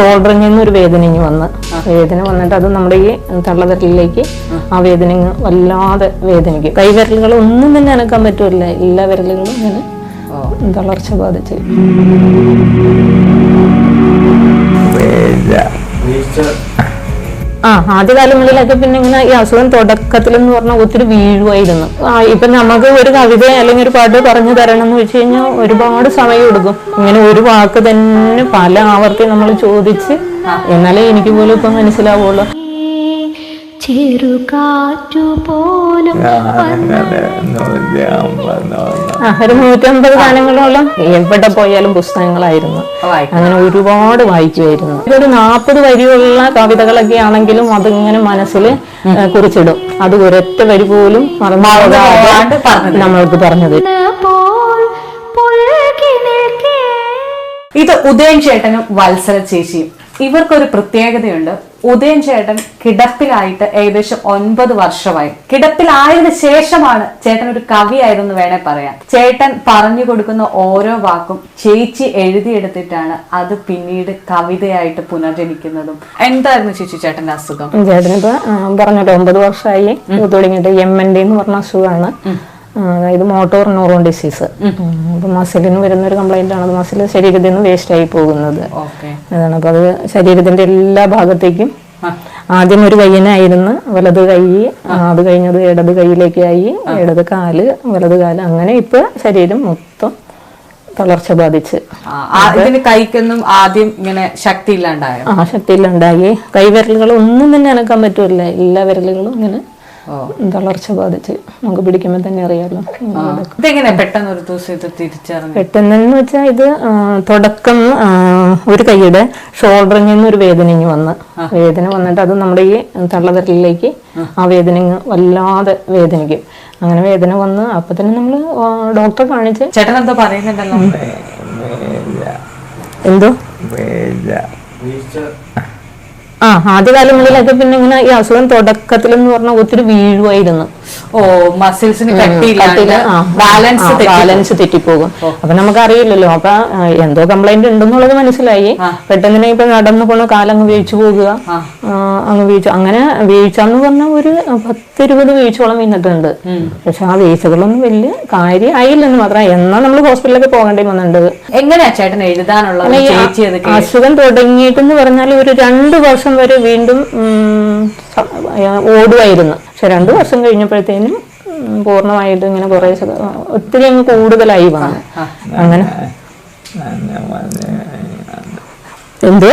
ഷോൾഡറിൽ നിന്ന് ഒരു വേദന വന്ന് വേദന വന്നിട്ട് അത് നമ്മുടെ ഈ തള്ളവിരലിലേക്ക് ആ വേദന വല്ലാതെ വേദനിക്കും. കൈവിരലുകൾ ഒന്നും തന്നെ അനക്കാൻ പറ്റൂല, എല്ലാ വിരലുകളും ഇങ്ങനെ തളർച്ച ബാധിച്ച്. ആദ്യകാലങ്ങളിലൊക്കെ പിന്നെ ഇങ്ങനെ ഈ അസുഖം തുടക്കത്തിൽ എന്ന് പറഞ്ഞാൽ ഒത്തിരി വീഴുമായിരുന്നു. ഇപ്പൊ നമുക്ക് ഒരു കവിത അല്ലെങ്കിൽ ഒരു പാട്ട് പറഞ്ഞു തരണം എന്ന് വെച്ച് കഴിഞ്ഞാൽ ഒരുപാട് സമയം എടുക്കും. ഇങ്ങനെ ഒരു വാക്ക് തന്നെ പല ആവർത്തി നമ്മൾ ചോദിച്ച് എന്നാലേ എനിക്ക് പോലും ഇപ്പൊ മനസ്സിലാവുള്ളൂ. ഒരു 150 ഗാനങ്ങളോളം എവിടെ പോയാലും പുസ്തകങ്ങളായിരുന്നു. അങ്ങനെ ഒരുപാട് വായിക്കുമായിരുന്നു. ഒരു 40 വരിയുള്ള കവിതകളൊക്കെ ആണെങ്കിലും അതിങ്ങനെ മനസ്സിൽ കുറിച്ചിടും. അത് ഒരൊറ്റ വരി പോലും നമ്മൾക്ക് പറഞ്ഞത്. ഇത് ഉദയൻ ചേട്ടനും വത്സല ചേച്ചിയും. ഇവർക്കൊരു പ്രത്യേകതയുണ്ട്. ഉദയൻ ചേട്ടൻ കിടപ്പിലായിട്ട് ഏകദേശം 9 വർഷമായി. കിടപ്പിലായതിനു ശേഷമാണ് ചേട്ടൻ ഒരു കവിയായിരുന്നു വേണേ പറയാം. ചേട്ടൻ പറഞ്ഞു കൊടുക്കുന്ന ഓരോ വാക്കും ചേച്ചി എഴുതിയെടുത്തിട്ടാണ് അത് പിന്നീട് കവിതയായിട്ട് പുനർജനിക്കുന്നതും. എന്തായിരുന്നു ചേച്ചി ചേട്ടന്റെ അസുഖം? ചേട്ടനിപ്പോ പറഞ്ഞല്ലോ 9 വർഷമായി തുടങ്ങിയിട്ട് MND എന്ന് പറഞ്ഞ അസുഖമാണ്. അതായത് മോട്ടോർ ന്യൂറോൺ ഡിസീസ്. അപ്പൊ മസിലിന് വരുന്ന ഒരു കംപ്ലൈന്റ് ആണ്. മസിൽ ശരീരത്തിൽ നിന്ന് വേസ്റ്റ് ആയി പോകുന്നത് അതാണ്. അപ്പൊ അത് ശരീരത്തിന്റെ എല്ലാ ഭാഗത്തേക്കും ആദ്യം ഒരു കയ്യനായിരുന്നു, വലത് കൈ, അത് കഴിഞ്ഞത് ഇടത് കൈയിലേക്കായി, ഇടത് കാല്, വലത് കാല്, അങ്ങനെ ഇപ്പൊ ശരീരം മൊത്തം തളർച്ച ബാധിച്ച്. കൈക്കൊന്നും ആദ്യം ഇങ്ങനെ ശക്തി ഇല്ലാണ്ടായി. ശക്തി ഇല്ലാണ്ടായി. കൈവിരലുകൾ ഒന്നും തന്നെ അനക്കാൻ പറ്റൂല, എല്ലാ വിരലുകളും ഇങ്ങനെ തളർച്ച ബാധിച്ച്. നമുക്ക് പിടിക്കുമ്പോൾ തന്നെ അറിയാലോ. പെട്ടെന്ന് ഒരു ദിവസം ഇത് തിരിച്ചറിഞ്ഞു? പെട്ടെന്നെന്ന് വെച്ചാൽ ഇത് തുടക്കം ഒരു കൈയുടെ ഷോൾഡറിൽ നിന്ന് ഒരു വേദന വന്ന് വേദന വന്നിട്ട് അത് നമ്മുടെ ഈ തള്ളവിരലിലേക്ക് ആ വേദന വല്ലാതെ വേദനിക്കും. അങ്ങനെ വേദന വന്ന് അപ്പൊ തന്നെ നമ്മള് ഡോക്ടറെ കാണിച്ച്. ചേട്ടൻ എന്തോ പറയുന്നുണ്ടല്ലോ? എന്തോ ആദ്യകാലങ്ങളിലൊക്കെ പിന്നെ ഇങ്ങനെ ഈ അസുഖം തുടക്കത്തിൽ എന്ന് പറഞ്ഞാൽ ഒത്തിരി വീഴുമായിരുന്നു. മസിൽസിന് ബാലൻസ് തെറ്റിപ്പോകും. അപ്പൊ നമുക്കറിയില്ലല്ലോ. അപ്പൊ എന്തോ കംപ്ലൈന്റ് ഉണ്ടെന്നുള്ളത് മനസ്സിലായി. പെട്ടെന്ന് ഇപ്പൊ നടന്നു പോണ കാലങ്ങ് വീഴ്ച പോകുക, അങ്ങ് വീഴ്ച, അങ്ങനെ വീഴ്ച എന്ന് പറഞ്ഞാൽ ഒരു 10-20 വീഴ്ചയോളം വീണിട്ടുണ്ട്. പക്ഷെ ആ വീഴ്ചകളൊന്നും വലിയ കാര്യമായില്ലെന്ന് മാത്രം. എന്നാൽ നമ്മൾ ഹോസ്പിറ്റലിലൊക്കെ പോകേണ്ടി വന്നിട്ടുണ്ട്. എങ്ങനെയാ ചേട്ടൻ എഴുതാനുള്ള അസുഖം തുടങ്ങിയിട്ടെന്ന് പറഞ്ഞാൽ ഒരു 2 വർഷം വരെ വീണ്ടും ഓടുമായിരുന്നു. പക്ഷെ 2 വർഷം കഴിഞ്ഞപ്പോഴത്തേനും പൂർണ്ണമായിട്ട് ഇങ്ങനെ കുറെ ഒത്തിരി അങ്ങ് കൂടുതലായി വന്നു. അങ്ങനെ എന്തോ